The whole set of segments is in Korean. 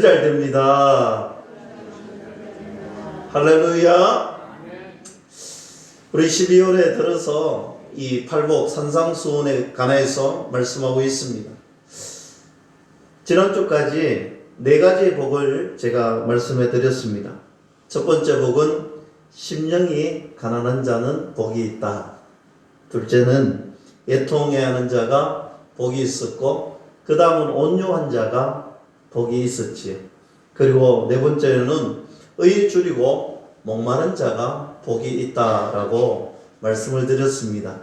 잘 됩니다. 할렐루야. 우리 12월에 들어서 이 팔복 산상수훈에 관해서 말씀하고 있습니다. 지난주까지 네 가지의 복을 제가 말씀해 드렸습니다. 첫 번째 복은 심령이 가난한 자는 복이 있다. 둘째는 애통해하는 자가 복이 있었고, 그 다음은 온유한 자가 복이 있었지요. 그리고 네 번째는 의에 줄이고 목마른 자가 복이 있다라고 말씀을 드렸습니다.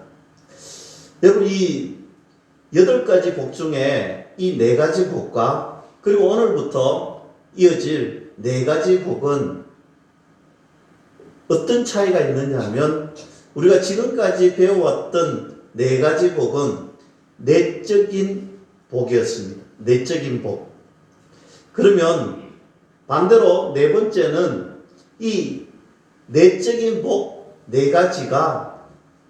여러분, 이 8가지 복 중에 이 4가지 복과 그리고 오늘부터 이어질 4가지 복은 어떤 차이가 있느냐 하면, 우리가 지금까지 배워왔던 4가지 복은 내적인 복이었습니다. 내적인 복. 그러면 반대로 네 번째는 이 내적인 복 4가지가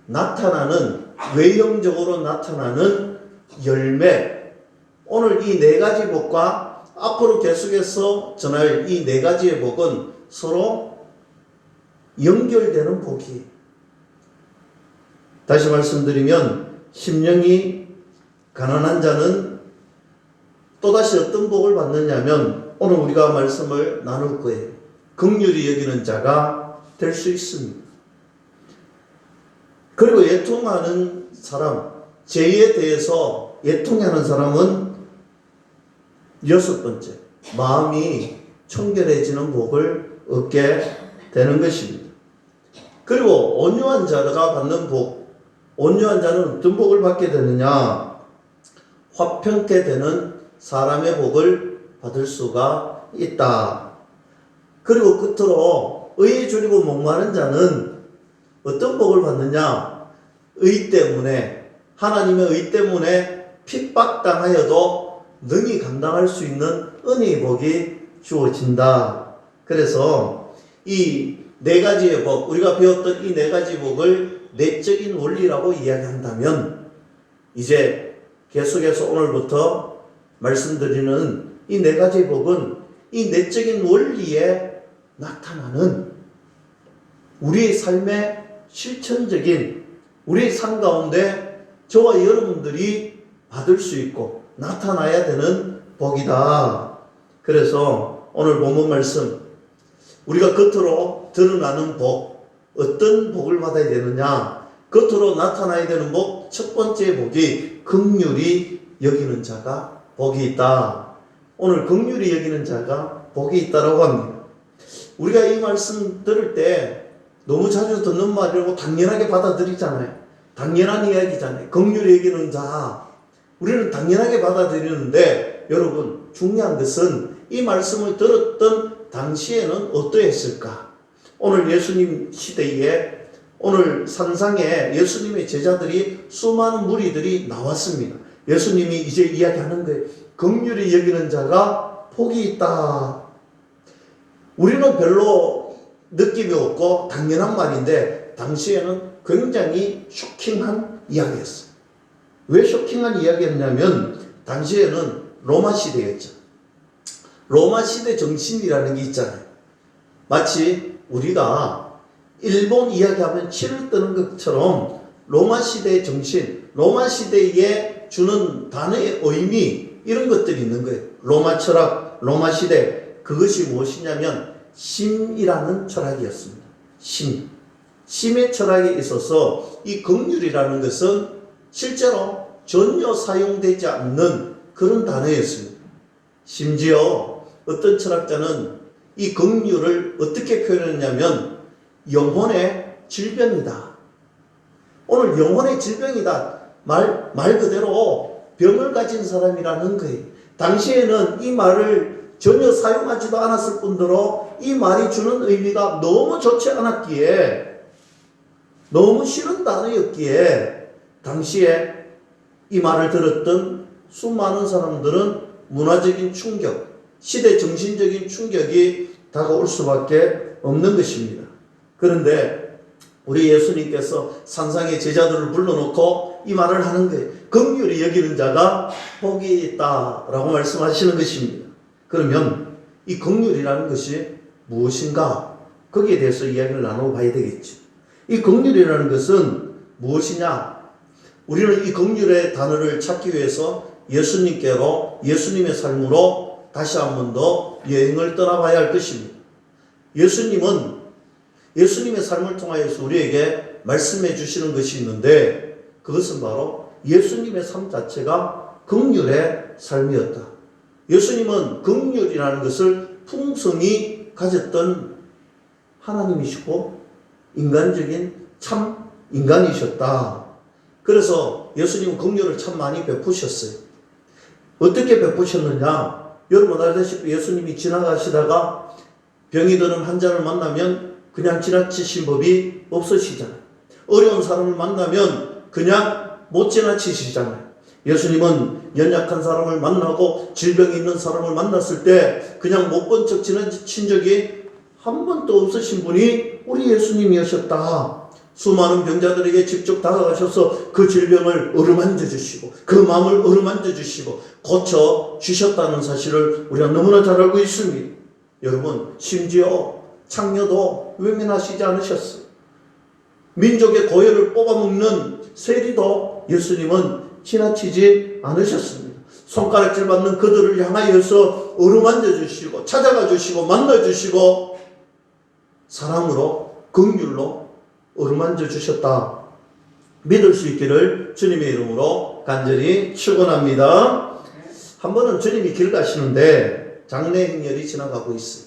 나타나는, 외형적으로 나타나는 열매. 오늘 이 4가지 복과 앞으로 계속해서 전할 이 4가지의 복은 서로 연결되는 복이에요. 다시 말씀드리면, 심령이 가난한 자는 또다시 어떤 복을 받느냐면, 오늘 우리가 말씀을 나눌 거예요. 긍휼히 여기는 자가 될 수 있습니다. 그리고 애통하는 사람, 죄에 대해서 애통하는 사람은 6번째, 마음이 청결해지는 복을 얻게 되는 것입니다. 그리고 온유한 자가 받는 복, 온유한 자는 어떤 복을 받게 되느냐? 화평케 되는 사람의 복을 받을 수가 있다. 그리고 끝으로 의에 줄이고 목마른 자는 어떤 복을 받느냐? 의 때문에, 하나님의 의 때문에 핍박당하여도 능히 감당할 수 있는 은혜의 복이 주어진다. 그래서 이 4가지의 복, 우리가 배웠던 이 4가지 복을 내적인 원리라고 이야기한다면, 이제 계속해서 오늘부터 말씀드리는 이 4가지 복은 이 내적인 원리에 나타나는 우리의 삶의 실천적인, 우리의 삶 가운데 저와 여러분들이 받을 수 있고 나타나야 되는 복이다. 그래서 오늘 본문 말씀, 우리가 겉으로 드러나는 복, 어떤 복을 받아야 되느냐? 겉으로 나타나야 되는 복, 첫 번째 복이 긍휼히 여기는 자가 복이 있다. 오늘 긍휼히 여기는 자가 복이 있다라고 합니다. 우리가 이 말씀 들을 때 너무 자주 듣는 말이라고 당연하게 받아들이잖아요. 당연한 이야기잖아요. 긍휼히 여기는 자, 우리는 당연하게 받아들이는데, 여러분, 중요한 것은 이 말씀을 들었던 당시에는 어떠했을까? 오늘 예수님 시대에, 오늘 산상에 예수님의 제자들이, 수많은 무리들이 나왔습니다. 예수님이 이제 이야기하는 거예요. 긍휼히 여기는 자가 복이 있다. 우리는 별로 느낌이 없고 당연한 말인데, 당시에는 굉장히 쇼킹한 이야기였어요. 왜 쇼킹한 이야기였냐면, 당시에는 로마 시대였죠. 로마 시대 정신이라는 게 있잖아요. 마치 우리가 일본 이야기하면 치를 뜨는 것처럼 로마 시대의 정신, 로마 시대에 주는 단어의 의미, 이런 것들이 있는 거예요. 로마 철학, 로마 시대, 그것이 무엇이냐면 심이라는 철학이었습니다. 심의 철학에 있어서 이 긍휼이라는 것은 실제로 전혀 사용되지 않는 그런 단어였습니다. 심지어 어떤 철학자는 이 긍휼을 어떻게 표현했냐면 영혼의 질병이다. 오늘 영혼의 질병이다. 말 그대로 병을 가진 사람이라는 거예요. 당시에는 이 말을 전혀 사용하지도 않았을 뿐더러 이 말이 주는 의미가 너무 좋지 않았기에, 너무 싫은 단어였기에, 당시에 이 말을 들었던 수많은 사람들은 문화적인 충격, 시대 정신적인 충격이 다가올 수밖에 없는 것입니다. 그런데 우리 예수님께서 산상의 제자들을 불러놓고 이 말을 하는 거예요. 긍휼히 여기는 자가 복이 있다라고 말씀하시는 것입니다. 그러면 이 긍휼이라는 것이 무엇인가? 거기에 대해서 이야기를 나눠봐야 되겠죠. 이 긍휼이라는 것은 무엇이냐? 우리는 이 긍휼의 단어를 찾기 위해서 예수님께로, 예수님의 삶으로 다시 한 번 더 여행을 떠나봐야 할 것입니다. 예수님은 예수님의 삶을 통하여서 우리에게 말씀해 주시는 것이 있는데, 그것은 바로 예수님의 삶 자체가 긍휼의 삶이었다. 예수님은 긍휼이라는 것을 풍성히 가졌던 하나님이시고 인간적인 참 인간이셨다. 그래서 예수님은 긍휼을 참 많이 베푸셨어요. 어떻게 베푸셨느냐? 여러분 알다시피 예수님이 지나가시다가 병이 드는 환자를 만나면 그냥 지나치신 법이 없으시잖아요. 어려운 사람을 만나면 그냥 못 지나치시잖아요. 예수님은 연약한 사람을 만나고 질병이 있는 사람을 만났을 때 그냥 못 본 척 지나친 적이 한 번도 없으신 분이 우리 예수님이셨다. 수많은 병자들에게 직접 다가가셔서 그 질병을 어루만져 주시고 그 마음을 어루만져 주시고 고쳐 주셨다는 사실을 우리가 너무나 잘 알고 있습니다. 여러분, 심지어 창녀도 외면하시지 않으셨어요. 민족의 고열을 뽑아먹는 세리도 예수님은 지나치지 않으셨습니다. 손가락질 받는 그들을 향하여서 어루만져 주시고 찾아가 주시고 만나 주시고 사랑으로 긍휼로 어루만져 주셨다. 믿을 수 있기를 주님의 이름으로 간절히 축원합니다. 한 번은 주님이 길 가시는데 장례 행렬이 지나가고 있어요.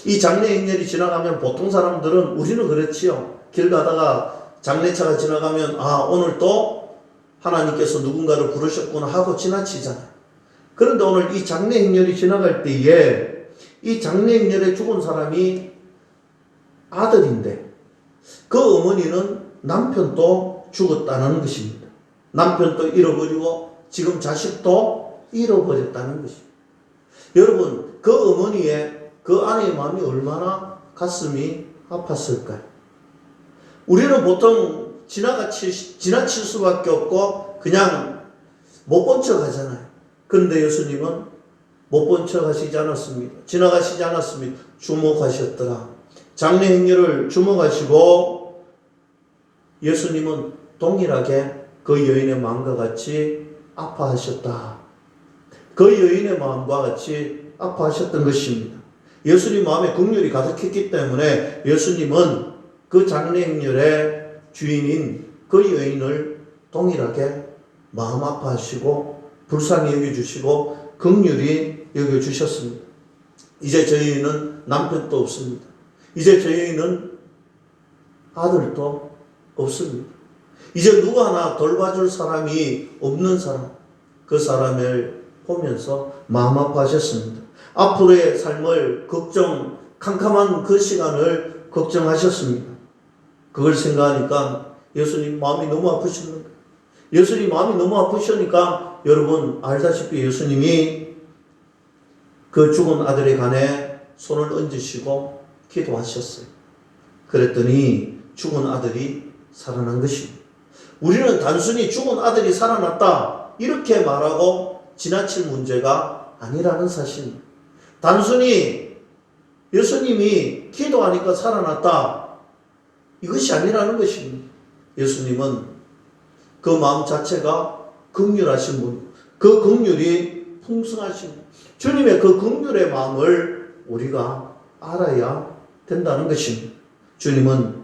이 장례 행렬이 지나가면 보통 사람들은, 우리는 그렇지요. 길 가다가 장례차가 지나가면 오늘 또 하나님께서 누군가를 부르셨구나 하고 지나치잖아요. 그런데 오늘 이 장례 행렬이 지나갈 때에 이 장례 행렬에 죽은 사람이 아들인데 그 어머니는 남편도 죽었다는 것입니다. 남편도 잃어버리고 지금 자식도 잃어버렸다는 것입니다. 여러분, 그 어머니의, 그 아내의 마음이 얼마나 가슴이 아팠을까요? 우리는 보통 지나칠 수밖에 없고 그냥 못 본 척 하잖아요. 그런데 예수님은 못 본 척 하시지 않았습니다. 지나가시지 않았습니다. 주목하셨더라. 장례 행렬을 주목하시고 예수님은 동일하게 그 여인의 마음과 같이 아파하셨다. 그 여인의 마음과 같이 아파하셨던 것입니다. 예수님 마음에 긍휼이 가득했기 때문에 예수님은 그 장례 행렬의 주인인 그 여인을 동일하게 마음 아파하시고 불쌍히 여겨주시고 긍휼히 여겨주셨습니다. 이제 저 여인은 남편도 없습니다. 이제 저 여인은 아들도 없습니다. 이제 누구 하나 돌봐줄 사람이 없는 사람, 그 사람을 보면서 마음 아파하셨습니다. 앞으로의 삶을 캄캄한 그 시간을 걱정하셨습니다. 그걸 생각하니까 예수님 마음이 너무 아프셨는 거예요. 예수님 마음이 너무 아프시니까 여러분 알다시피 예수님이 그 죽은 아들의 간에 손을 얹으시고 기도하셨어요. 그랬더니 죽은 아들이 살아난 것입니다. 우리는 단순히 죽은 아들이 살아났다 이렇게 말하고 지나칠 문제가 아니라는 사실입니다. 단순히 예수님이 기도하니까 살아났다 이것이 아니라는 것입니다. 예수님은 그 마음 자체가 긍휼하신 분, 그 긍휼이 풍성하신 분, 주님의 그 긍휼의 마음을 우리가 알아야 된다는 것입니다. 주님은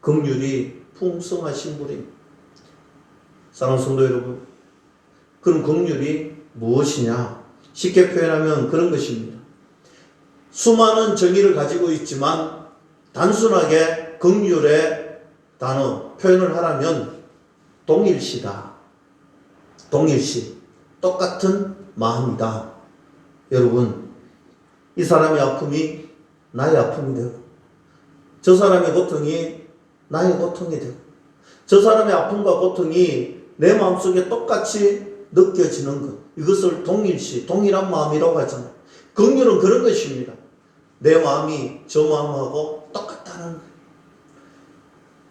긍휼이 풍성하신 분입니다. 사랑하는 성도 여러분, 그럼 긍휼이 무엇이냐? 쉽게 표현하면 그런 것입니다. 수많은 정의를 가지고 있지만 단순하게 긍휼의 단어, 표현을 하라면 동일시다. 동일시. 똑같은 마음이다. 여러분, 이 사람의 아픔이 나의 아픔이 되고 저 사람의 고통이 나의 고통이 되고 저 사람의 아픔과 고통이 내 마음속에 똑같이 느껴지는 것, 이것을 동일시, 동일한 마음이라고 하잖아요. 긍휼은 그런 것입니다. 내 마음이 저 마음하고 똑같다는 거예요.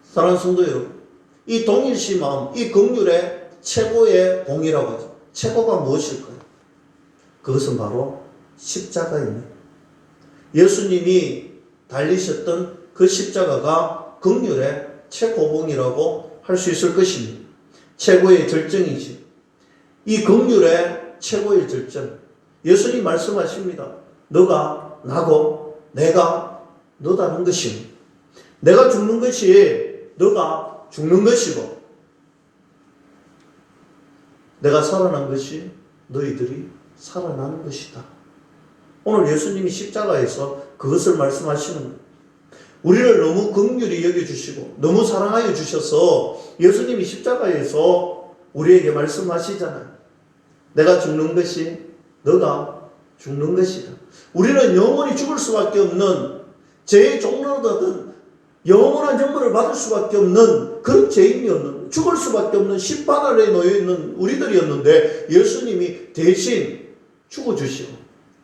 사랑하는 성도 여러분, 이 동일시 마음, 이 긍휼의 최고의 공이라고 하죠. 최고가 무엇일까요? 그것은 바로 십자가입니다. 예수님이 달리셨던 그 십자가가 긍휼의 최고봉이라고 할 수 있을 것입니다. 최고의 절정이지. 이 긍휼의 최고의 절정. 예수님 말씀하십니다. 너가 나고 내가 너다는 것입니다. 내가 죽는 것이 너가 죽는 것이고 내가 살아난 것이 너희들이 살아나는 것이다. 오늘 예수님이 십자가에서 그것을 말씀하시는 거예요. 우리를 너무 긍휼히 여겨주시고 너무 사랑하여 주셔서 예수님이 십자가에서 우리에게 말씀하시잖아요. 내가 죽는 것이 너가 죽는 것이다. 우리는 영원히 죽을 수밖에 없는 죄의 종로거든 영원한 정벌을 받을 수밖에 없는 그런 죄인이었는 죽을 수밖에 없는 심판 아래에 놓여있는 우리들이었는데 예수님이 대신 죽어주시고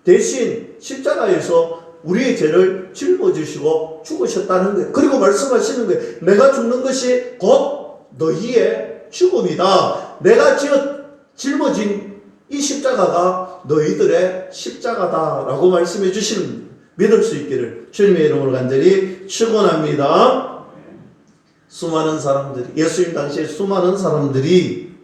대신 십자가에서 우리의 죄를 짊어지시고 죽으셨다는 거예요. 그리고 말씀하시는 거예요. 내가 죽는 것이 곧 너희의 죽음이다. 내가 짊어진 이 십자가가 너희들의 십자가다라고 말씀해 주시는 겁니다. 믿을 수 있기를 주님의 이름으로 간절히 축원합니다. 수많은 사람들이 예수님 당시에 수많은 사람들이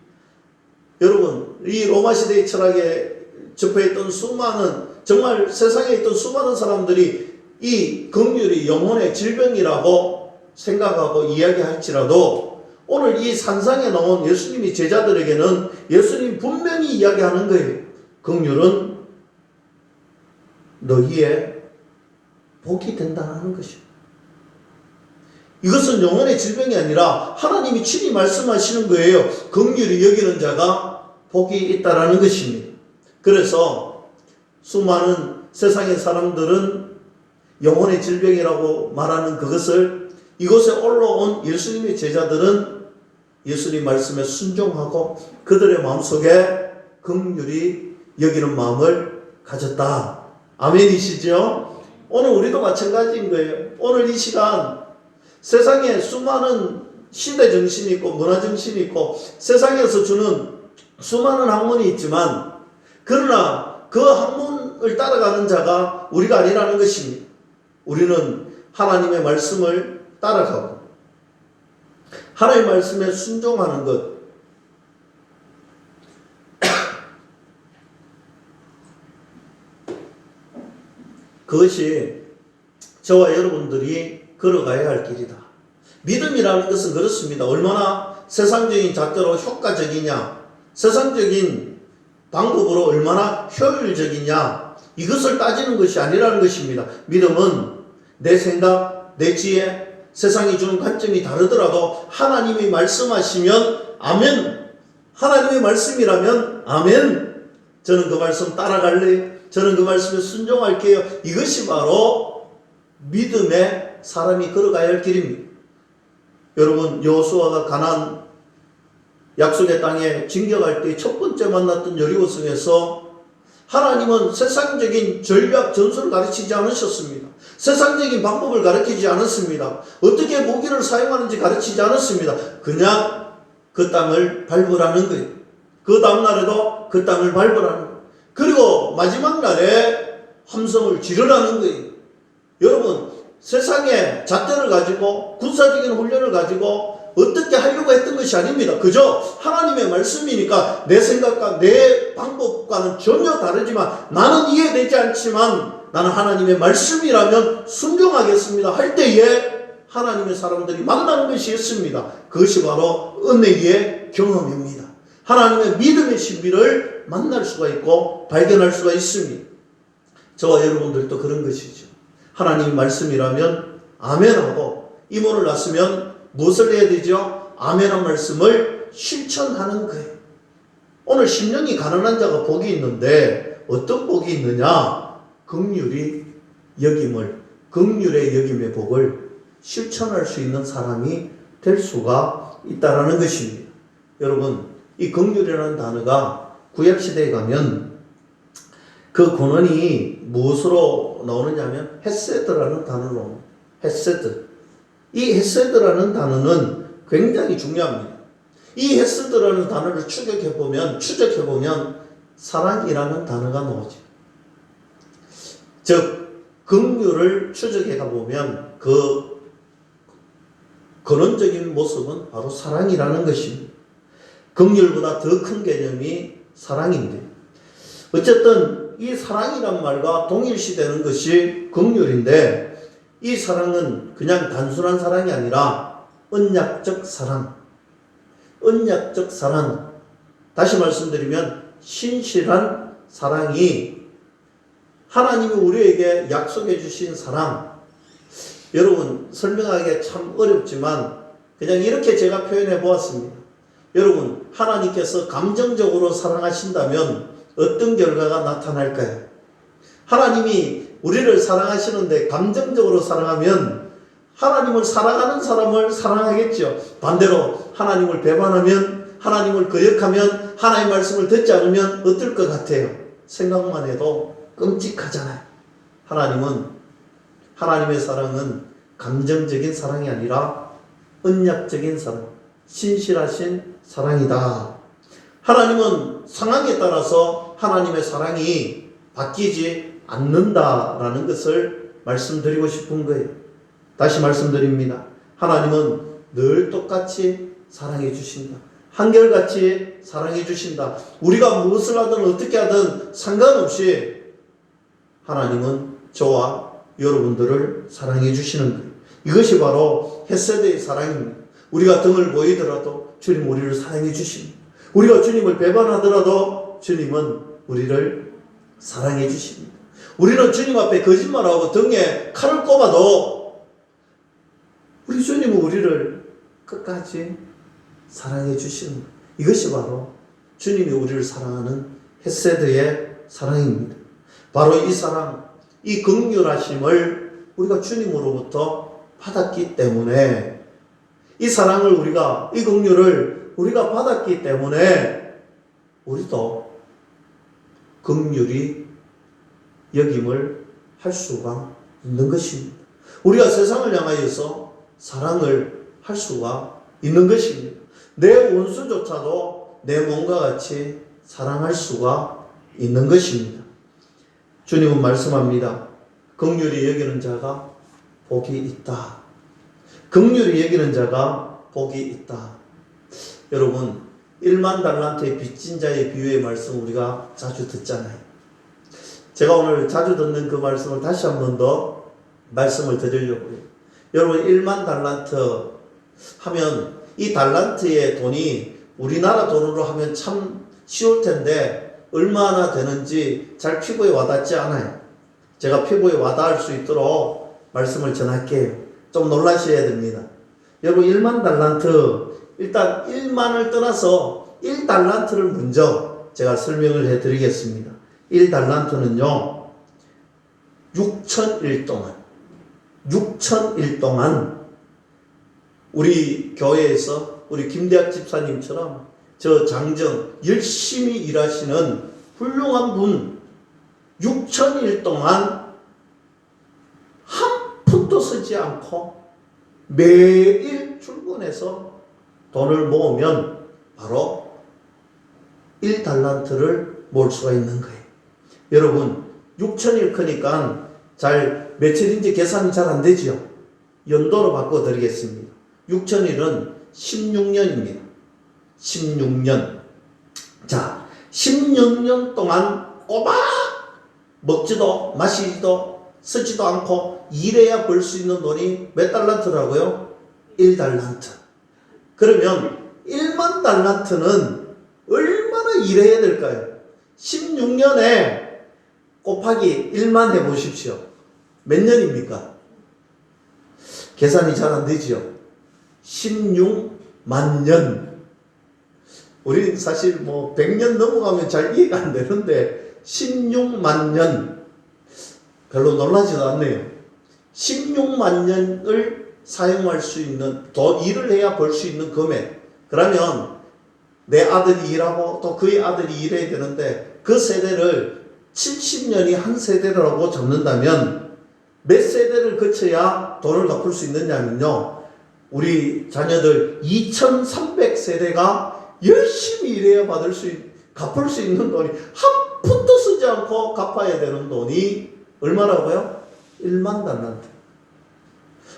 여러분 이 로마 시대의 철학에 접해있던 수많은 정말 세상에 있던 수많은 사람들이 이 긍휼이 영혼의 질병이라고 생각하고 이야기할지라도 오늘 이 산상에 나온 예수님이 제자들에게는 예수님 분명히 이야기하는 거예요. 긍휼은 너희의 복이 된다는 것입니다. 이것은 영혼의 질병이 아니라 하나님이 친히 말씀하시는 거예요. 긍휼히 여기는 자가 복이 있다라는 것입니다. 그래서 수많은 세상의 사람들은 영혼의 질병이라고 말하는 그것을 이곳에 올라온 예수님의 제자들은 예수님 말씀에 순종하고 그들의 마음속에 긍휼히 여기는 마음을 가졌다. 아멘이시죠? 오늘 우리도 마찬가지인 거예요. 오늘 이 시간 세상에 수많은 시대 정신이 있고 문화 정신이 있고 세상에서 주는 수많은 학문이 있지만 그러나 그 학문을 따라가는 자가 우리가 아니라는 것입니다. 우리는 하나님의 말씀을 따라가고 하나님의 말씀에 순종하는 것 그것이 저와 여러분들이 걸어가야 할 길이다. 믿음이라는 것은 그렇습니다. 얼마나 세상적인 잣대로 효과적이냐 세상적인 방법으로 얼마나 효율적이냐 이것을 따지는 것이 아니라는 것입니다. 믿음은 내 생각, 내 지혜, 세상이 주는 관점이 다르더라도 하나님이 말씀하시면 아멘. 하나님의 말씀이라면 아멘. 저는 그 말씀 따라갈래요. 저는 그 말씀에 순종할게요. 이것이 바로 믿음의 사람이 걸어가야 할 길입니다. 여러분 여호수아가 가나안 약속의 땅에 진격할 때 첫 번째 만났던 여리고성에서 하나님은 세상적인 전략 전술을 가르치지 않으셨습니다. 세상적인 방법을 가르치지 않았습니다. 어떻게 무기를 사용하는지 가르치지 않았습니다. 그냥 그 땅을 밟으라는 거예요. 그 다음날에도 그 땅을 밟으라는 거예요. 그리고 마지막 날에 함성을 지르라는 거예요. 여러분 세상에 잣대를 가지고 군사적인 훈련을 가지고 어떻게 하려고 했던 것이 아닙니다. 그저 하나님의 말씀이니까 내 생각과 내 방법과는 전혀 다르지만 나는 이해되지 않지만 나는 하나님의 말씀이라면 순종하겠습니다 할 때에 하나님의 사람들이 만나는 것이 있습니다. 그것이 바로 은혜의 경험입니다. 하나님의 믿음의 신비를 만날 수가 있고 발견할 수가 있습니다. 저와 여러분들도 그런 것이죠. 하나님의 말씀이라면 아멘하고 이문을 났으면 무엇을 해야 되죠? 아멘한 말씀을 실천하는 거예요. 오늘 심령이 가난한 자가 복이 있는데 어떤 복이 있느냐? 긍휼히 여김을 긍휼의 여김의 복을 실천할 수 있는 사람이 될 수가 있다라는 것입니다. 여러분 이 긍휼이라는 단어가 구약시대에 가면 그 근원이 무엇으로 나오느냐 하면 헤세드라는 단어로 나옵니다. 헤세드. 이 헤세드라는 단어는 굉장히 중요합니다. 이 헤세드라는 단어를 추적해보면 사랑이라는 단어가 나오죠. 즉 긍휼을 추적해 가보면 그 근원적인 모습은 바로 사랑이라는 것입니다. 긍휼보다 더 큰 개념이 사랑인데, 어쨌든 이 사랑이란 말과 동일시되는 것이 긍휼인데, 이 사랑은 그냥 단순한 사랑이 아니라 언약적 사랑, 언약적 사랑, 다시 말씀드리면 신실한 사랑이 하나님이 우리에게 약속해 주신 사랑. 여러분, 설명하기가 참 어렵지만 그냥 이렇게 제가 표현해 보았습니다. 여러분, 하나님께서 감정적으로 사랑하신다면 어떤 결과가 나타날까요? 하나님이 우리를 사랑하시는데 감정적으로 사랑하면 하나님을 사랑하는 사람을 사랑하겠죠. 반대로 하나님을 배반하면, 하나님을 거역하면, 하나님의 말씀을 듣지 않으면 어떨 것 같아요? 생각만 해도 끔찍하잖아요. 하나님의 사랑은 감정적인 사랑이 아니라 언약적인 사랑, 신실하신 사랑이다. 하나님은 상황에 따라서 하나님의 사랑이 바뀌지 않는다라는 것을 말씀드리고 싶은 거예요. 다시 말씀드립니다. 하나님은 늘 똑같이 사랑해 주신다. 한결같이 사랑해 주신다. 우리가 무엇을 하든 어떻게 하든 상관없이 하나님은 저와 여러분들을 사랑해 주시는 거예요. 이것이 바로 헤세드의 사랑입니다. 우리가 등을 보이더라도 주님 우리를 사랑해 주십니다. 우리가 주님을 배반하더라도 주님은 우리를 사랑해 주십니다. 우리는 주님 앞에 거짓말하고 등에 칼을 꼽아도 우리 주님은 우리를 끝까지 사랑해 주시는 거예요. 이것이 바로 주님이 우리를 사랑하는 헤세드의 사랑입니다. 바로 이 사랑, 이 긍휼하심을 우리가 주님으로부터 받았기 때문에, 이 사랑을 이 긍휼을 우리가 받았기 때문에 우리도 긍휼히 여김을 할 수가 있는 것입니다. 우리가 세상을 향하여서 사랑을 할 수가 있는 것입니다. 내 원수조차도 내 몸과 같이 사랑할 수가 있는 것입니다. 주님은 말씀합니다. 긍휼히 여기는 자가 복이 있다. 긍휼히 여기는 자가 복이 있다. 여러분, 1만 달란트의 빚진 자의 비유의 말씀 우리가 자주 듣잖아요. 제가 오늘 자주 듣는 그 말씀을 다시 한 번 더 말씀을 드리려고요. 여러분, 1만 달란트 하면 이 달란트의 돈이 우리나라 돈으로 하면 참 쉬울 텐데 얼마나 되는지 잘 피부에 와닿지 않아요. 제가 피부에 와닿을 수 있도록 말씀을 전할게요. 좀 놀라셔야 됩니다. 여러분, 1만 달란트, 일단 1만을 떠나서 1달란트를 먼저 제가 설명을 해드리겠습니다. 1달란트는요 6,000일 동안 우리 교회에서 우리 김대학 집사님처럼 저 장정 열심히 일하시는 훌륭한 분 6,000일 동안 한 푼도 쓰지 않고 매일 출근해서 돈을 모으면 바로 1달란트를 모을 수가 있는 거예요. 여러분, 6,000일 크니까 며칠인지 계산이 잘 안 되지요. 연도로 바꿔드리겠습니다. 6,000일은 16년입니다. 16년. 자, 16년 동안 꼬박 먹지도 마시지도 쓰지도 않고 일해야 벌 수 있는 돈이 몇 달란트라고요? 1달란트. 그러면 1만 달란트는 얼마나 일해야 될까요? 16년에 곱하기 1만 해보십시오. 몇 년입니까? 계산이 잘 안 되지요. 16만 년. 우리 사실 100년 넘어가면 잘 이해가 안 되는데 16만 년. 별로 놀라지도 않네요. 16만 년을 사용할 수 있는, 더 일을 해야 벌 수 있는 금액. 그러면 내 아들이 일하고 또 그의 아들이 일해야 되는데 그 세대를 70년이 한 세대라고 잡는다면 몇 세대를 거쳐야 돈을 갚을 수 있느냐면요, 우리 자녀들 2300세대가 열심히 일해야 갚을 수 있는 돈이 한 푼도 쓰지 않고 갚아야 되는 돈이 얼마라고요? 1만 달란트.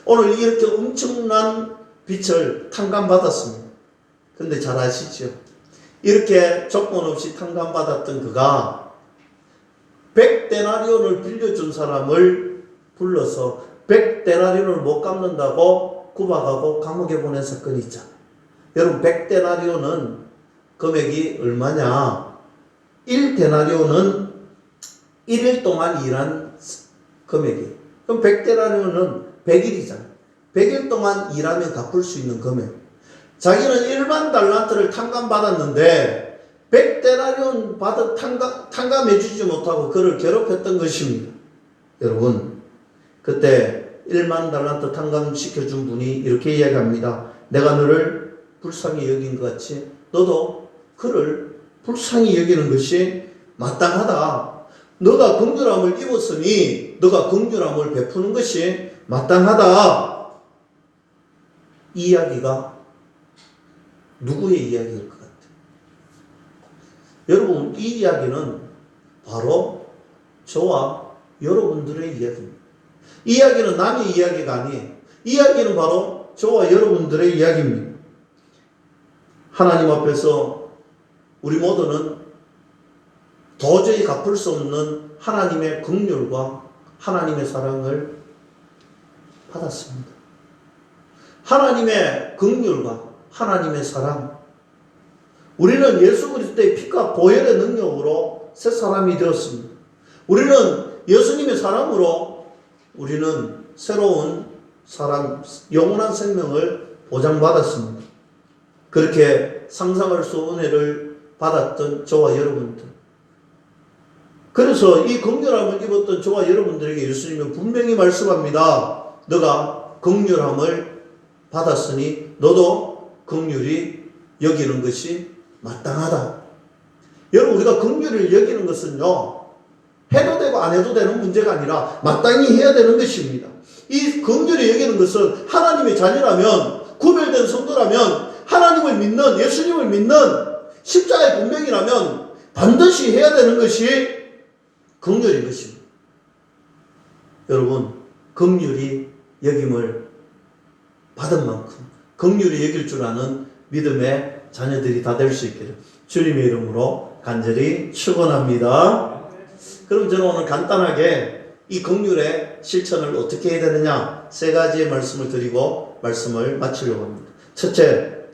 오늘 이렇게 엄청난 빚을 탕감받았습니다. 근데 잘 아시죠? 이렇게 조건 없이 탕감받았던 그가 100데나리온을 빌려준 사람을 불러서 100데나리온을 못 갚는다고 구박하고 감옥에 보낸 사건이 있잖아요. 여러분 100데나리온은 금액이 얼마냐? 1데나리온은 1일 동안 일한 금액이에요. 그럼 100데나리온은 100일이잖아요. 100일 동안 일하면 갚을 수 있는 금액. 자기는 1만 달란트를 탕감받았는데 100데나리온 탕감해주지 못하고 그를 괴롭혔던 것입니다. 여러분 그때 1만 달란트 탕감시켜준 분이 이렇게 이야기합니다. 내가 너를 불쌍히 여긴 것 같이 너도 그를 불쌍히 여기는 것이 마땅하다. 너가 긍휼함을 입었으니 너가 긍휼함을 베푸는 것이 마땅하다. 이 이야기가 누구의 이야기일 것 같아요? 여러분 이 이야기는 바로 저와 여러분들의 이야기입니다. 이 이야기는 남의 이야기가 아니에요. 이 이야기는 바로 저와 여러분들의 이야기입니다. 하나님 앞에서 우리 모두는 도저히 갚을 수 없는 하나님의 긍휼과 하나님의 사랑을 받았습니다. 하나님의 긍휼과 하나님의 사랑. 우리는 예수 그리스도의 피가 보혈의 능력으로 새 사람이 되었습니다. 우리는 예수님의 사랑으로 우리는 새로운 사람, 영원한 생명을 보장받았습니다. 그렇게 상상할 수 없는 은혜를 받았던 저와 여러분들. 그래서 이 긍휼함을 입었던 저와 여러분들에게 예수님은 분명히 말씀합니다. 너가 긍휼함을 받았으니 너도 긍휼히 여기는 것이 마땅하다. 여러분 우리가 긍휼을 여기는 것은요. 해도 되고 안 해도 되는 문제가 아니라 마땅히 해야 되는 것입니다. 이 긍휼히 여기는 것은 하나님의 자녀라면 구별된 성도라면 하나님을 믿는 예수님을 믿는 십자가의 분명이라면 반드시 해야 되는 것이 긍휼인 것입니다. 여러분 긍휼히 여김을 받은 만큼 긍휼히 여길 줄 아는 믿음의 자녀들이 다 될 수 있기를 주님의 이름으로 간절히 축원합니다. 그럼 저는 오늘 간단하게 이 긍휼의 실천을 어떻게 해야 되느냐 세 가지의 말씀을 드리고 말씀을 마치려고 합니다. 첫째,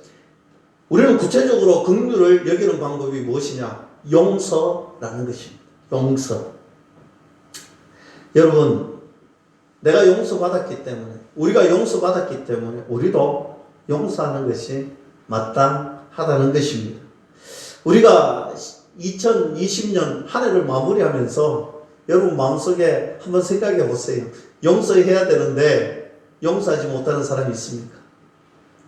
우리는 구체적으로 긍휼을 여기는 방법이 무엇이냐? 용서라는 것입니다. 용서. 여러분, 내가 용서받았기 때문에, 우리가 용서받았기 때문에 우리도 용서하는 것이 마땅하다는 것입니다. 우리가 2020년 한 해를 마무리하면서 여러분 마음속에 한번 생각해 보세요. 용서해야 되는데 용서하지 못하는 사람이 있습니까?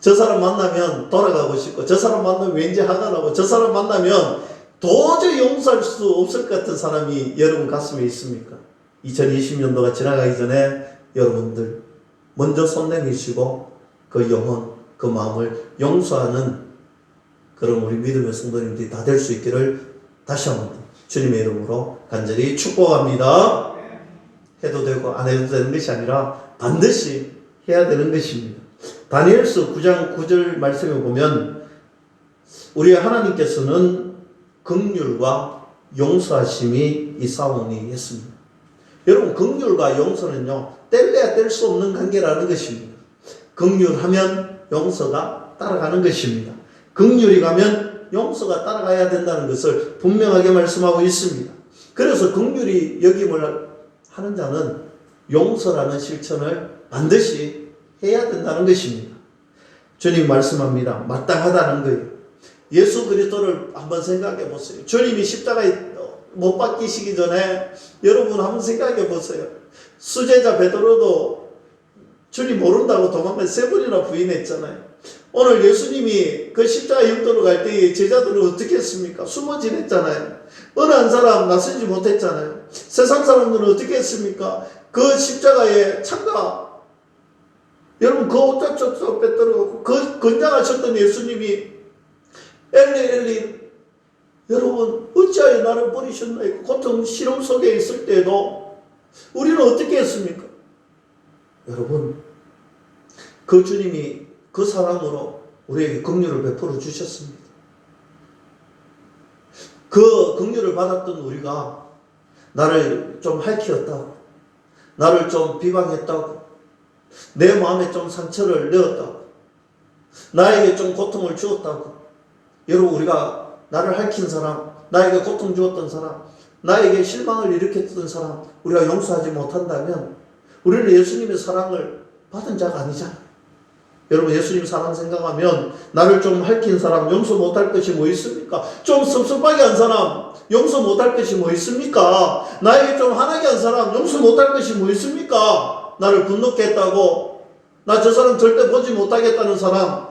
저 사람 만나면 돌아가고 싶고, 저 사람 만나면 왠지 화가 나고, 저 사람 만나면 도저히 용서할 수 없을 것 같은 사람이 여러분 가슴에 있습니까? 2020년도가 지나가기 전에 여러분들 먼저 손 내미시고 그 영혼, 그 마음을 용서하는 그런 우리 믿음의 성도님들이 다 될 수 있기를 다시 한번 주님의 이름으로 간절히 축복합니다. 해도 되고 안 해도 되는 것이 아니라 반드시 해야 되는 것입니다. 다니엘서 9장 9절 말씀에 보면 우리 하나님께서는 긍휼과 용서하심이 있사오니 했습니다. 여러분 긍휼과 용서는요 뗄래야 뗄 수 없는 관계라는 것입니다. 긍휼하면 용서가 따라가는 것입니다. 긍휼이 가면 용서가 따라가야 된다는 것을 분명하게 말씀하고 있습니다. 그래서 긍휼히 여김을 하는 자는 용서라는 실천을 반드시 해야 된다는 것입니다. 주님 말씀합니다. 마땅하다는 거예요. 예수 그리스도를 한번 생각해 보세요. 주님이 십자가에 못 박히시기 전에 여러분 한번 생각해 보세요. 수제자 베드로도 주님 모른다고 도망가 3번이나 부인했잖아요. 오늘 예수님이 그 십자가 영도로 갈 때 제자들은 어떻게 했습니까? 숨어 지냈잖아요. 어느 한 사람 나서지 못했잖아요. 세상 사람들은 어떻게 했습니까? 그 십자가에 참가 여러분 그 옷자쪽 빼뜨려갖고 그 건장하셨던 예수님이 엘리 엘리 여러분 어찌하여 나를 버리셨나이고 고통 시름 속에 있을 때에도 우리는 어떻게 했습니까? 여러분, 그 주님이 그 사랑으로 우리에게 긍휼을 베풀어 주셨습니다. 그 긍휼을 받았던 우리가 나를 좀 할퀴었다고, 나를 좀 비방했다고, 내 마음에 좀 상처를 내었다고, 나에게 좀 고통을 주었다고, 여러분, 우리가 나를 할킨 사람, 나에게 고통 주었던 사람, 나에게 실망을 일으켰던 사람 우리가 용서하지 못한다면 우리는 예수님의 사랑을 받은 자가 아니잖아요. 여러분, 예수님 사랑 생각하면 나를 좀 할킨 사람 용서 못할 것이 뭐 있습니까? 좀 섭섭하게 한 사람 용서 못할 것이 뭐 있습니까? 나에게 좀 화나게 한 사람 용서 못할 것이 뭐 있습니까? 나를 분노케 했다고, 나 저 사람 절대 보지 못하겠다는 사람,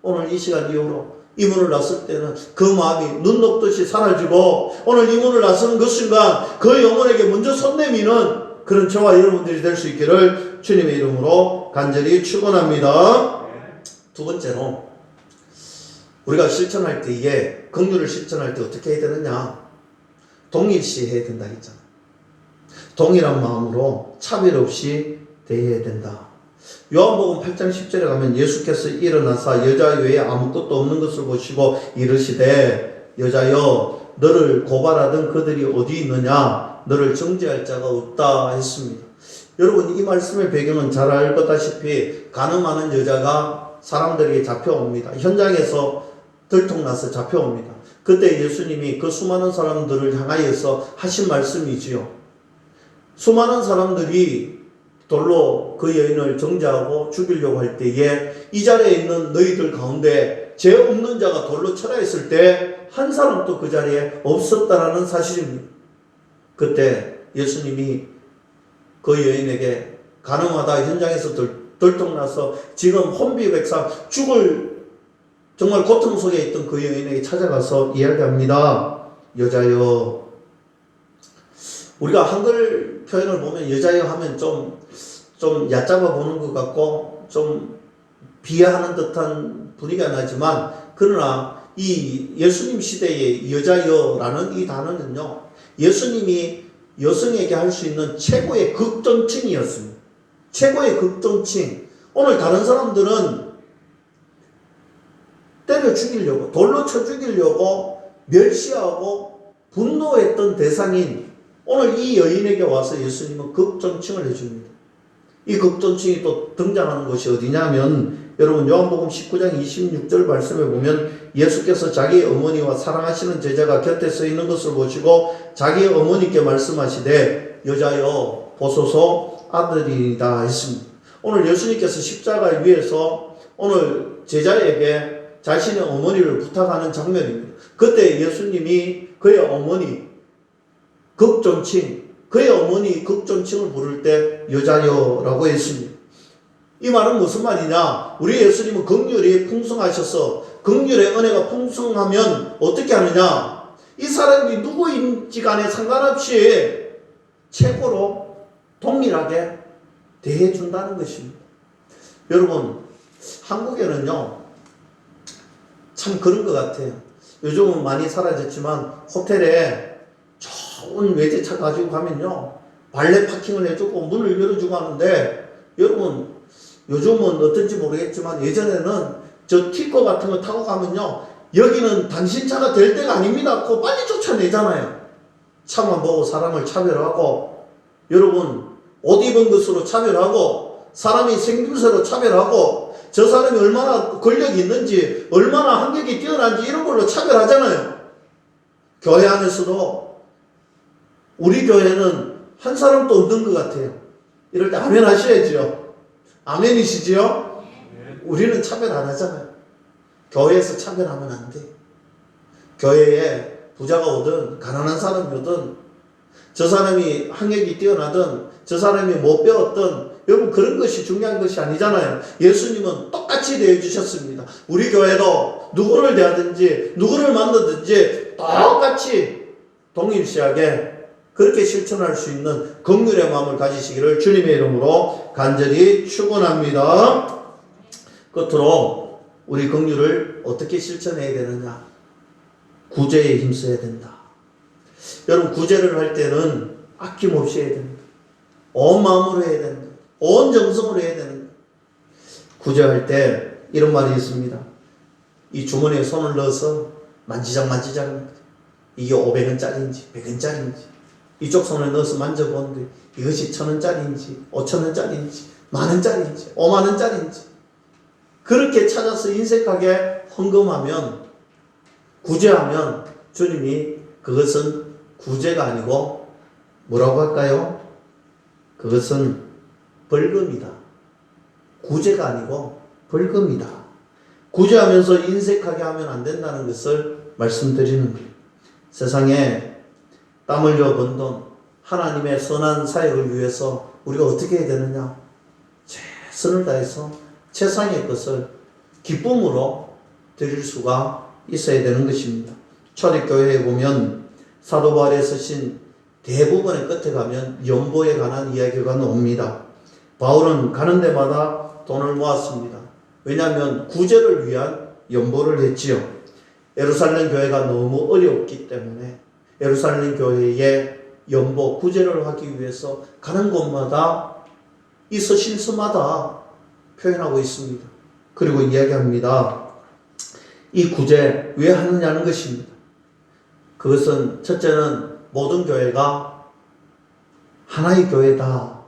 오늘 이 시간 이후로 이 문을 놨을 때는 그 마음이 눈 녹듯이 사라지고, 오늘 이 문을 나서는 그 순간 그 영혼에게 먼저 손 내미는 그런 저와 여러분들이 될 수 있기를 주님의 이름으로 간절히 축원합니다. 두 번째로, 우리가 실천할 때, 이게 긍휼을 실천할 때 어떻게 해야 되느냐? 동일시해야 된다 했잖아. 동일한 마음으로 차별 없이 대해야 된다. 요한복음 8장 10절에 가면 예수께서 일어나사 여자 외에 아무것도 없는 것을 보시고 이르시되 여자여 너를 고발하던 그들이 어디 있느냐, 너를 정죄할 자가 없다 했습니다. 여러분, 이 말씀의 배경은 잘 알다시피 간음하는 여자가 사람들에게 잡혀옵니다. 현장에서 들통나서 잡혀옵니다. 그때 예수님이 그 수많은 사람들을 향하여서 하신 말씀이지요. 수많은 사람들이 돌로 그 여인을 정죄하고 죽이려고 할 때에 이 자리에 있는 너희들 가운데 죄 없는 자가 돌로 쳐라 했을 때 한 사람도 그 자리에 없었다라는 사실입니다. 그때 예수님이 그 여인에게 간음하다 현장에서 들통나서 지금 혼비백산 죽을 정말 고통 속에 있던 그 여인에게 찾아가서 이야기합니다. 여자여, 우리가 한글 표현을 보면 여자여 하면 좀 얕잡아 보는 것 같고 좀 비하하는 듯한 분위기가 나지만, 그러나 이 예수님 시대의 여자여라는 이 단어는요, 예수님이 여성에게 할 수 있는 최고의 극존칭이었습니다. 최고의 극존칭. 오늘 다른 사람들은 때려 죽이려고, 돌로 쳐 죽이려고 멸시하고 분노했던 대상인 오늘 이 여인에게 와서 예수님은 극존칭을 해줍니다. 이 극존칭이 또 등장하는 것이 어디냐면, 여러분 요한복음 19장 26절 말씀에 보면 예수께서 자기의 어머니와 사랑하시는 제자가 곁에 서 있는 것을 보시고 자기의 어머니께 말씀하시되 여자여 보소서 아들이다 했습니다. 오늘 예수님께서 십자가 위에서 오늘 제자에게 자신의 어머니를 부탁하는 장면입니다. 그때 예수님이 그의 어머니 극존칭, 그의 어머니 극존칭을 부를 때 여자여라고 했습니다. 이 말은 무슨 말이냐? 우리 예수님은 긍휼이 풍성하셔서 긍휼의 은혜가 풍성하면 어떻게 하느냐? 이 사람이 누구인지 간에 상관없이 최고로 동일하게 대해준다는 것입니다. 여러분, 한국에는요 참 그런 것 같아요. 요즘은 많이 사라졌지만 호텔에 좋은 외제차 가지고 가면요 발레 파킹을 해주고 문을 열어주고 하는데, 여러분 요즘은 어떤지 모르겠지만 예전에는 저 티커 같은 거 타고 가면요 여기는 당신 차가 될 때가 아닙니다 고 빨리 쫓아내잖아요. 차만 보고 사람을 차별하고, 여러분 옷 입은 것으로 차별하고, 사람이 생김새로 차별하고, 저 사람이 얼마나 권력이 있는지 얼마나 학력이 뛰어난지 이런 걸로 차별하잖아요. 교회 안에서도 우리 교회는 한 사람도 없는 것 같아요. 이럴 때 아멘 하셔야죠. 아멘이시지요? 우리는 차별 안 하잖아요. 교회에서 차별하면 안 돼. 교회에 부자가 오든 가난한 사람이 오든, 저 사람이 학력이 뛰어나든 저 사람이 못 배웠든, 여러분 그런 것이 중요한 것이 아니잖아요. 예수님은 똑같이 대해주셨습니다. 우리 교회도 누구를 대하든지 누구를 만나든지 똑같이 동일시하게 그렇게 실천할 수 있는 긍휼의 마음을 가지시기를 주님의 이름으로 간절히 축원합니다. 끝으로 우리 긍휼을 어떻게 실천해야 되느냐? 구제에 힘써야 된다. 여러분 구제를 할 때는 아낌없이 해야 됩니다. 온 마음으로 해야 되는 거예요. 온 정성으로 해야 되는 거예요. 구제할 때 이런 말이 있습니다. 이 주머니에 손을 넣어서 만지작 이게 500원짜리인지 100원짜리인지 이쪽 손에 넣어서 만져보는데 이것이 1000원짜리인지 5000원짜리인지 만원짜리인지 5만원짜리인지 그렇게 찾아서 인색하게 헌금하면 구제하면 주님이 그것은 구제가 아니고 뭐라고 할까요? 그것은 벌금이다. 구제가 아니고 벌금이다. 구제하면서 인색하게 하면 안 된다는 것을 말씀드리는 거예요. 세상에 땀 흘려 번 돈, 하나님의 선한 사역을 위해서 우리가 어떻게 해야 되느냐? 최선을 다해서 최상의 것을 기쁨으로 드릴 수가 있어야 되는 것입니다. 초대교회에 보면 사도 바울이 쓰신 대부분의 끝에 가면 연보에 관한 이야기가 나옵니다. 바울은 가는 데마다 돈을 모았습니다. 왜냐하면 구제를 위한 연보를 했지요. 예루살렘 교회가 너무 어려웠기 때문에 예루살렘 교회에 연보 구제를 하기 위해서 가는 곳마다 이 서신서마다 표현하고 있습니다. 그리고 이야기합니다. 이 구제 왜 하느냐는 것입니다. 그것은 첫째는 모든 교회가 하나의 교회다.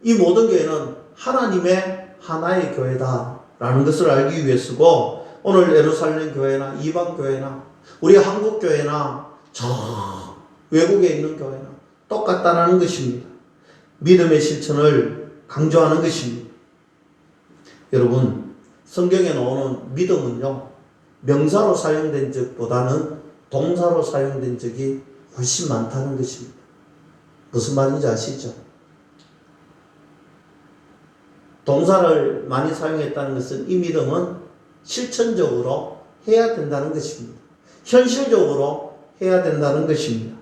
이 모든 교회는 하나님의 하나의 교회다 라는 것을 알기 위해서고, 오늘 예루살렘 교회나 이방 교회나 우리 한국 교회나 저 외국에 있는 교회나 똑같다는 것입니다. 믿음의 실천을 강조하는 것입니다. 여러분, 성경에 나오는 믿음은요, 명사로 사용된 적보다는 동사로 사용된 적이 훨씬 많다는 것입니다. 무슨 말인지 아시죠? 동사를 많이 사용했다는 것은 이 믿음은 실천적으로 해야 된다는 것입니다. 현실적으로 해야 된다는 것입니다.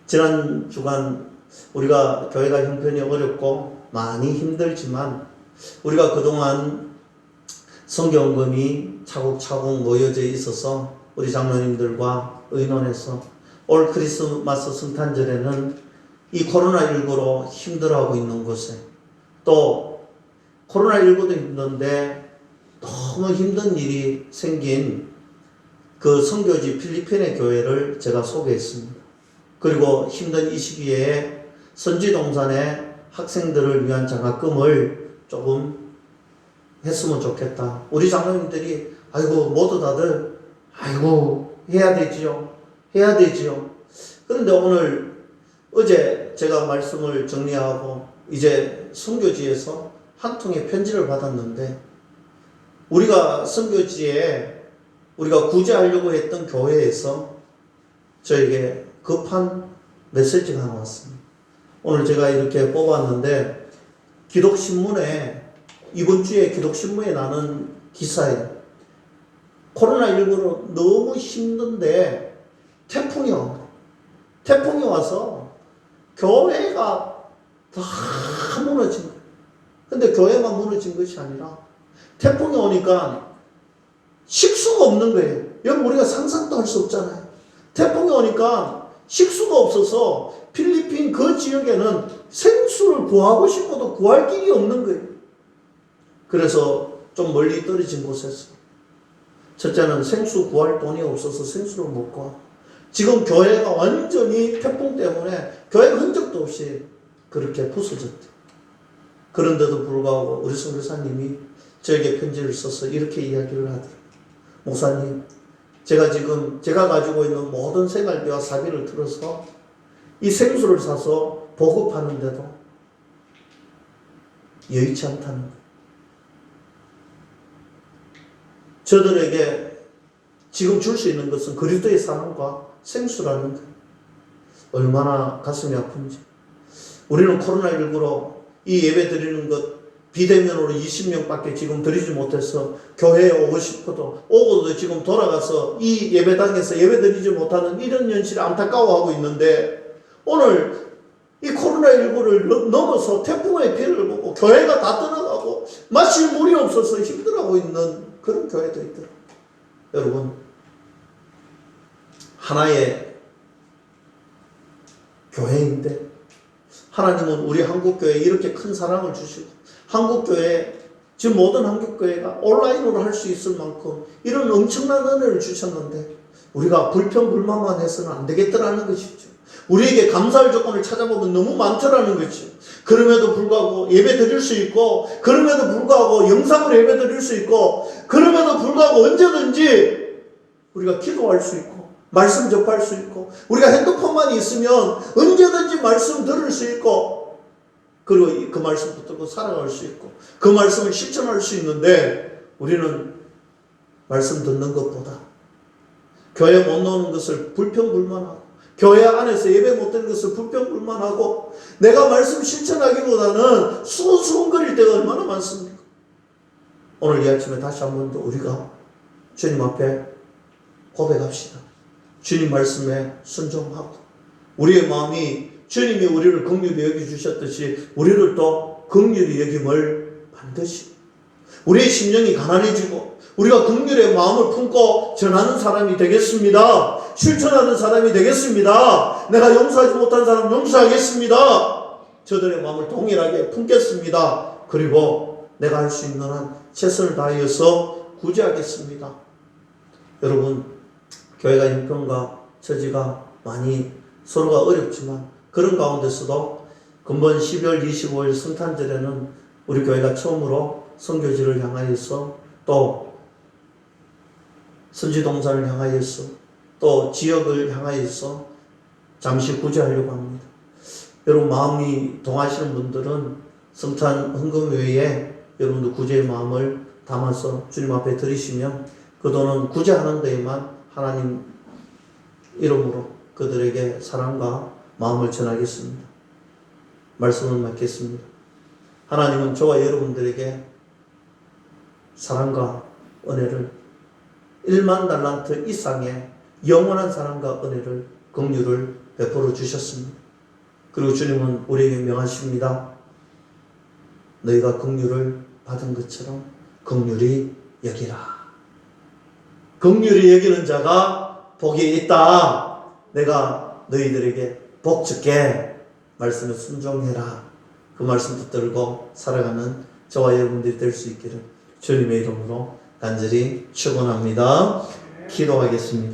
지난 주간 우리가 교회가 형편이 어렵고 많이 힘들지만 우리가 그동안 성경금이 차곡차곡 모여져 있어서 우리 장로님들과 의논해서 올 크리스마스 성탄절에는 이 코로나19로 힘들어하고 있는 곳에, 또 코로나19도 힘든데 너무 힘든 일이 생긴 그 선교지 필리핀의 교회를 제가 소개했습니다. 그리고 힘든 이 시기에 선지동산의 학생들을 위한 장학금을 조금 했으면 좋겠다. 우리 장로님들이 아이고 모두 다들 아이고 해야 되지요. 그런데 어제 제가 말씀을 정리하고 이제 선교지에서 한 통의 편지를 받았는데, 우리가 선교지에 우리가 구제하려고 했던 교회에서 저에게 급한 메시지가 하나 왔습니다. 오늘 제가 이렇게 뽑았는데, 기독신문에 이번 주에 기독신문에 나는 기사에 코로나19로 너무 힘든데 태풍이 와서 교회가 다 무너진 거예요. 근데 교회만 무너진 것이 아니라 태풍이 오니까 식수가 없는 거예요. 여러분, 우리가 상상도 할 수 없잖아요. 태풍이 오니까 식수가 없어서 필리핀 그 지역에는 생수를 구하고 싶어도 구할 길이 없는 거예요. 그래서 좀 멀리 떨어진 곳에서 첫째는 생수 구할 돈이 없어서 생수를 못 구하고, 지금 교회가 완전히 태풍 때문에 교회 흔적도 없이 그렇게 부서졌대요. 그런데도 불구하고 우리 선교사님이 저에게 편지를 써서 이렇게 이야기를 하더라고요. 목사님, 제가 가지고 있는 모든 생활비와 사비를 들어서 이 생수를 사서 보급하는데도 여의치 않다는 거예요. 저들에게 지금 줄 수 있는 것은 그리스도의 사랑과 생수라는 거예요. 얼마나 가슴이 아픈지. 우리는 코로나19로 이 예배 드리는 것 비대면으로 20명밖에 지금 드리지 못해서 교회에 오고 싶어도 오고도 지금 돌아가서 이 예배당에서 예배 드리지 못하는 이런 현실에 안타까워하고 있는데, 오늘 이 코로나19를 넘어서 태풍의 피해를 보고 교회가 다 떠나가고 마실 물이 없어서 힘들어하고 있는 그런 교회도 있더라고요. 여러분, 하나의 교회인데 하나님은 우리 한국교회에 이렇게 큰 사랑을 주시고 한국교회 지금 모든 한국교회가 온라인으로 할 수 있을 만큼 이런 엄청난 은혜를 주셨는데 우리가 불평불만만 해서는 안 되겠더라는 것이죠. 우리에게 감사할 조건을 찾아보면 너무 많더라는 거죠. 그럼에도 불구하고 예배 드릴 수 있고 그럼에도 불구하고 영상으로 예배 드릴 수 있고 그럼에도 불구하고 언제든지 우리가 기도할 수 있고 말씀 접할 수 있고 우리가 핸드폰만 있으면 언제든지 말씀 들을 수 있고 그리고 그 말씀 붙들고 살아갈 수 있고 그 말씀을 실천할 수 있는데 우리는 말씀 듣는 것보다 교회 못 나오는 것을 불평불만하고 교회 안에서 예배 못 드는 것을 불평불만하고 내가 말씀 실천하기보다는 수근수근거릴 때가 얼마나 많습니까? 오늘 이 아침에 다시 한 번 더 우리가 주님 앞에 고백합시다. 주님 말씀에 순종하고 우리의 마음이 주님이 우리를 긍휼히 여겨주셨듯이 우리를 또 긍휼히 여김을 반드시 우리의 심령이 가난해지고 우리가 긍휼의 마음을 품고 전하는 사람이 되겠습니다. 실천하는 사람이 되겠습니다. 내가 용서하지 못한 사람 용서하겠습니다. 저들의 마음을 동일하게 품겠습니다. 그리고 내가 할 수 있는 한 최선을 다하여서 구제하겠습니다. 여러분, 교회가 형편과 처지가 많이 서로가 어렵지만 그런 가운데서도 금번 12월 25일 성탄절에는 우리 교회가 처음으로 선교지를 향하여서 또 선지동산을 향하여서 또 지역을 향하여서 잠시 구제하려고 합니다. 여러분 마음이 동하시는 분들은 성탄 헌금 외에 여러분도 구제의 마음을 담아서 주님 앞에 드리시면 그 돈은 구제하는 데에만 하나님 이름으로 그들에게 사랑과 마음을 전하겠습니다. 말씀을 맡겠습니다. 하나님은 저와 여러분들에게 사랑과 은혜를 1만 달란트 이상의 영원한 사랑과 은혜를 긍휼을 베풀어 주셨습니다. 그리고 주님은 우리에게 명하십니다. 너희가 긍휼을 받은 것처럼 긍휼히 여기라. 긍휼히 여기는 자가 복이 있다. 내가 너희들에게 복 줄게. 말씀에 순종해라. 그 말씀 붙들고 살아가는 저와 여러분들이 될 수 있기를 주님의 이름으로 간절히 축원합니다. 기도하겠습니다.